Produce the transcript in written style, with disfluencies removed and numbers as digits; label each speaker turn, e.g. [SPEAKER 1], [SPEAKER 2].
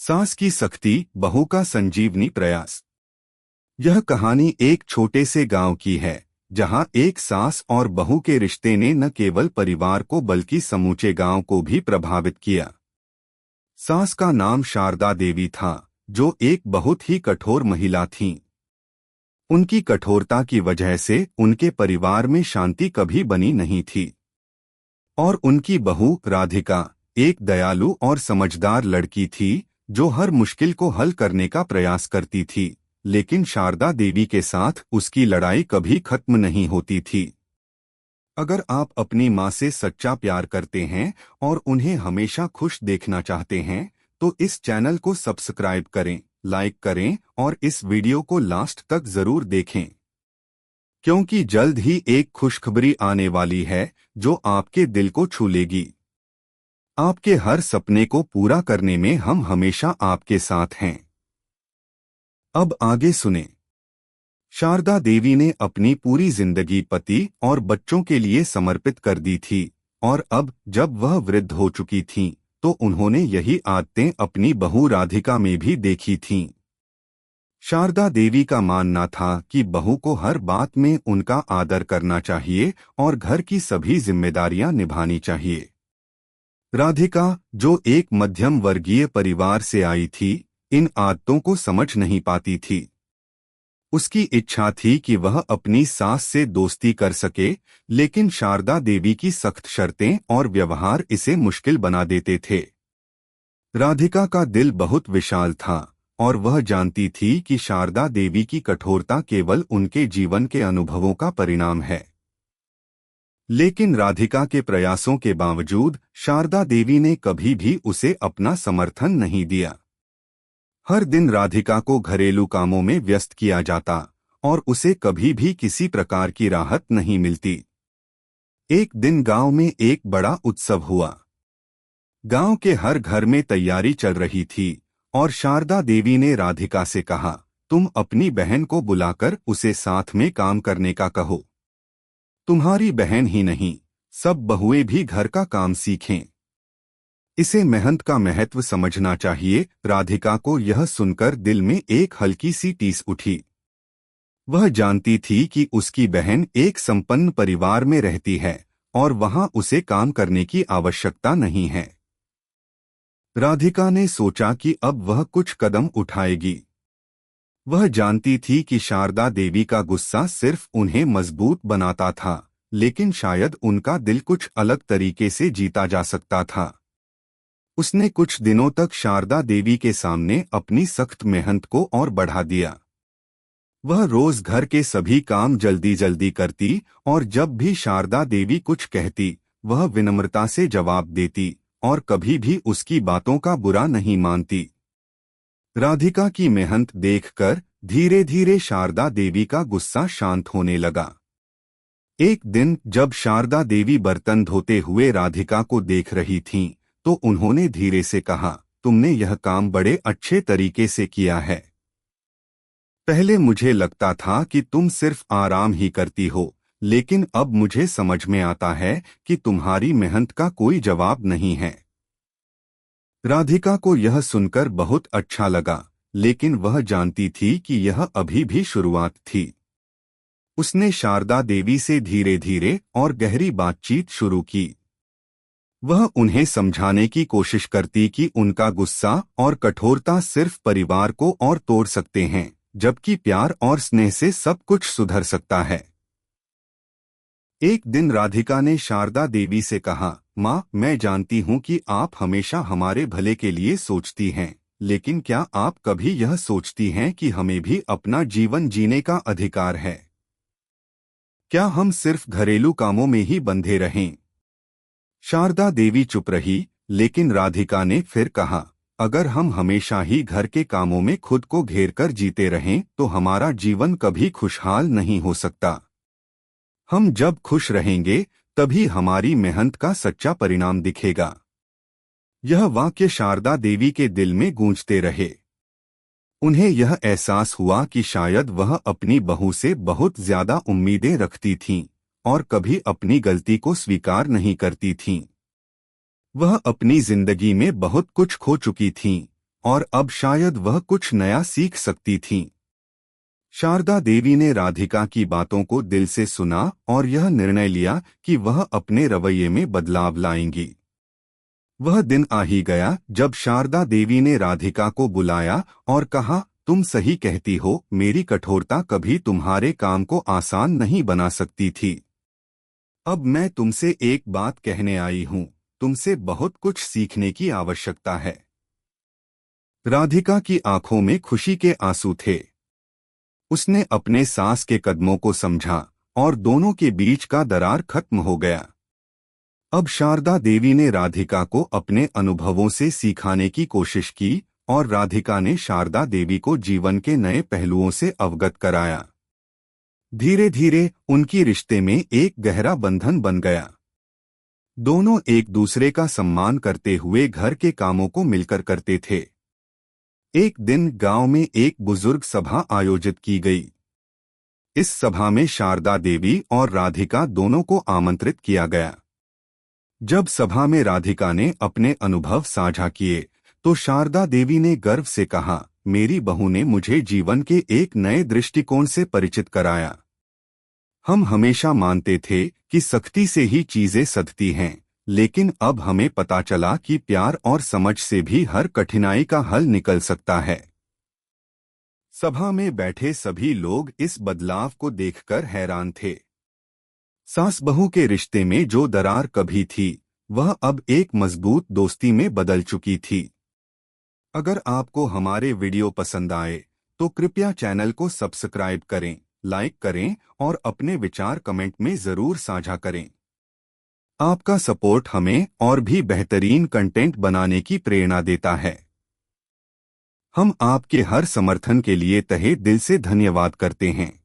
[SPEAKER 1] सास की सख्ती, बहू का संजीवनी प्रयास। यह कहानी एक छोटे से गांव की है, जहां एक सास और बहू के रिश्ते ने न केवल परिवार को बल्कि समूचे गांव को भी प्रभावित किया। सास का नाम शारदा देवी था, जो एक बहुत ही कठोर महिला थीं। उनकी कठोरता की वजह से उनके परिवार में शांति कभी बनी नहीं थी। और उनकी बहू राधिका एक दयालु और समझदार लड़की थी, जो हर मुश्किल को हल करने का प्रयास करती थी। लेकिन शारदा देवी के साथ उसकी लड़ाई कभी खत्म नहीं होती थी। अगर आप अपनी माँ से सच्चा प्यार करते हैं और उन्हें हमेशा खुश देखना चाहते हैं, तो इस चैनल को सब्सक्राइब करें, लाइक करें और इस वीडियो को लास्ट तक जरूर देखें, क्योंकि जल्द ही एक खुशखबरी आने वाली है जो आपके दिल को छू लेगी। आपके हर सपने को पूरा करने में हम हमेशा आपके साथ हैं। अब आगे सुने। शारदा देवी ने अपनी पूरी जिंदगी पति और बच्चों के लिए समर्पित कर दी थी, और अब जब वह वृद्ध हो चुकी थीं, तो उन्होंने यही आदतें अपनी बहू राधिका में भी देखी थीं। शारदा देवी का मानना था कि बहू को हर बात में उनका आदर करना चाहिए और घर की सभी जिम्मेदारियां निभानी चाहिए। राधिका, जो एक मध्यम वर्गीय परिवार से आई थी, इन आदतों को समझ नहीं पाती थी। उसकी इच्छा थी कि वह अपनी सास से दोस्ती कर सके, लेकिन शारदा देवी की सख्त शर्तें और व्यवहार इसे मुश्किल बना देते थे। राधिका का दिल बहुत विशाल था, और वह जानती थी कि शारदा देवी की कठोरता केवल उनके जीवन के अनुभवों का परिणाम है। लेकिन राधिका के प्रयासों के बावजूद शारदा देवी ने कभी भी उसे अपना समर्थन नहीं दिया। हर दिन राधिका को घरेलू कामों में व्यस्त किया जाता, और उसे कभी भी किसी प्रकार की राहत नहीं मिलती। एक दिन गांव में एक बड़ा उत्सव हुआ। गांव के हर घर में तैयारी चल रही थी, और शारदा देवी ने राधिका से कहा, तुम अपनी बहन को बुलाकर उसे साथ में काम करने का कहो। तुम्हारी बहन ही नहीं, सब बहुएं भी घर का काम सीखें। इसे मेहनत का महत्व समझना चाहिए। राधिका को यह सुनकर दिल में एक हल्की सी टीस उठी। वह जानती थी कि उसकी बहन एक संपन्न परिवार में रहती है, और वहां उसे काम करने की आवश्यकता नहीं है। राधिका ने सोचा कि अब वह कुछ कदम उठाएगी। वह जानती थी कि शारदा देवी का गुस्सा सिर्फ उन्हें मजबूत बनाता था, लेकिन शायद उनका दिल कुछ अलग तरीके से जीता जा सकता था। उसने कुछ दिनों तक शारदा देवी के सामने अपनी सख्त मेहनत को और बढ़ा दिया। वह रोज घर के सभी काम जल्दी जल्दी करती, और जब भी शारदा देवी कुछ कहती, वह विनम्रता से जवाब देती, और कभी भी उसकी बातों का बुरा नहीं मानती। राधिका की मेहनत देखकर धीरे धीरे शारदा देवी का गुस्सा शांत होने लगा। एक दिन जब शारदा देवी बर्तन धोते हुए राधिका को देख रही थीं, तो उन्होंने धीरे से कहा, तुमने यह काम बड़े अच्छे तरीके से किया है। पहले मुझे लगता था कि तुम सिर्फ आराम ही करती हो, लेकिन अब मुझे समझ में आता है कि तुम्हारी मेहनत का कोई जवाब नहीं है। राधिका को यह सुनकर बहुत अच्छा लगा, लेकिन वह जानती थी कि यह अभी भी शुरुआत थी। उसने शारदा देवी से धीरे धीरे और गहरी बातचीत शुरू की। वह उन्हें समझाने की कोशिश करती कि उनका गुस्सा और कठोरता सिर्फ परिवार को और तोड़ सकते हैं, जबकि प्यार और स्नेह से सब कुछ सुधर सकता है। एक दिन राधिका ने शारदा देवी से कहा, माँ, मैं जानती हूँ कि आप हमेशा हमारे भले के लिए सोचती हैं, लेकिन क्या आप कभी यह सोचती हैं कि हमें भी अपना जीवन जीने का अधिकार है? क्या हम सिर्फ घरेलू कामों में ही बंधे रहें? शारदा देवी चुप रही, लेकिन राधिका ने फिर कहा, अगर हम हमेशा ही घर के कामों में खुद को घेरकर जीते रहें, तो हमारा जीवन कभी खुशहाल नहीं हो सकता। हम जब खुश रहेंगे, तभी हमारी मेहनत का सच्चा परिणाम दिखेगा। यह वाक्य शारदा देवी के दिल में गूंजते रहे। उन्हें यह एहसास हुआ कि शायद वह अपनी बहू से बहुत ज्यादा उम्मीदें रखती थीं, और कभी अपनी गलती को स्वीकार नहीं करती थीं। वह अपनी जिंदगी में बहुत कुछ खो चुकी थीं, और अब शायद वह कुछ नया सीख सकती थीं। शारदा देवी ने राधिका की बातों को दिल से सुना और यह निर्णय लिया कि वह अपने रवैये में बदलाव लाएंगी। वह दिन आ ही गया जब शारदा देवी ने राधिका को बुलाया और कहा, तुम सही कहती हो, मेरी कठोरता कभी तुम्हारे काम को आसान नहीं बना सकती थी। अब मैं तुमसे एक बात कहने आई हूं, तुमसे बहुत कुछ सीखने की आवश्यकता है। राधिका की आंखों में खुशी के आंसू थे। उसने अपने सास के कदमों को समझा और दोनों के बीच का दरार खत्म हो गया। अब शारदा देवी ने राधिका को अपने अनुभवों से सिखाने की कोशिश की और राधिका ने शारदा देवी को जीवन के नए पहलुओं से अवगत कराया। धीरे धीरे उनकी रिश्ते में एक गहरा बंधन बन गया। दोनों एक दूसरे का सम्मान करते हुए घर के कामों को मिलकर करते थे। एक दिन गांव में एक बुजुर्ग सभा आयोजित की गई। इस सभा में शारदा देवी और राधिका दोनों को आमंत्रित किया गया। जब सभा में राधिका ने अपने अनुभव साझा किए तो शारदा देवी ने गर्व से कहा, मेरी बहू ने मुझे जीवन के एक नए दृष्टिकोण से परिचित कराया। हम हमेशा मानते थे कि सख्ती से ही चीजें सधती हैं, लेकिन अब हमें पता चला कि प्यार और समझ से भी हर कठिनाई का हल निकल सकता है। सभा में बैठे सभी लोग इस बदलाव को देखकर हैरान थे। सास बहू के रिश्ते में जो दरार कभी थी, वह अब एक मजबूत दोस्ती में बदल चुकी थी। अगर आपको हमारे वीडियो पसंद आए तो कृपया चैनल को सब्सक्राइब करें, लाइक करें और अपने विचार कमेंट में जरूर साझा करें। आपका सपोर्ट हमें और भी बेहतरीन कंटेंट बनाने की प्रेरणा देता है। हम आपके हर समर्थन के लिए तहे दिल से धन्यवाद करते हैं।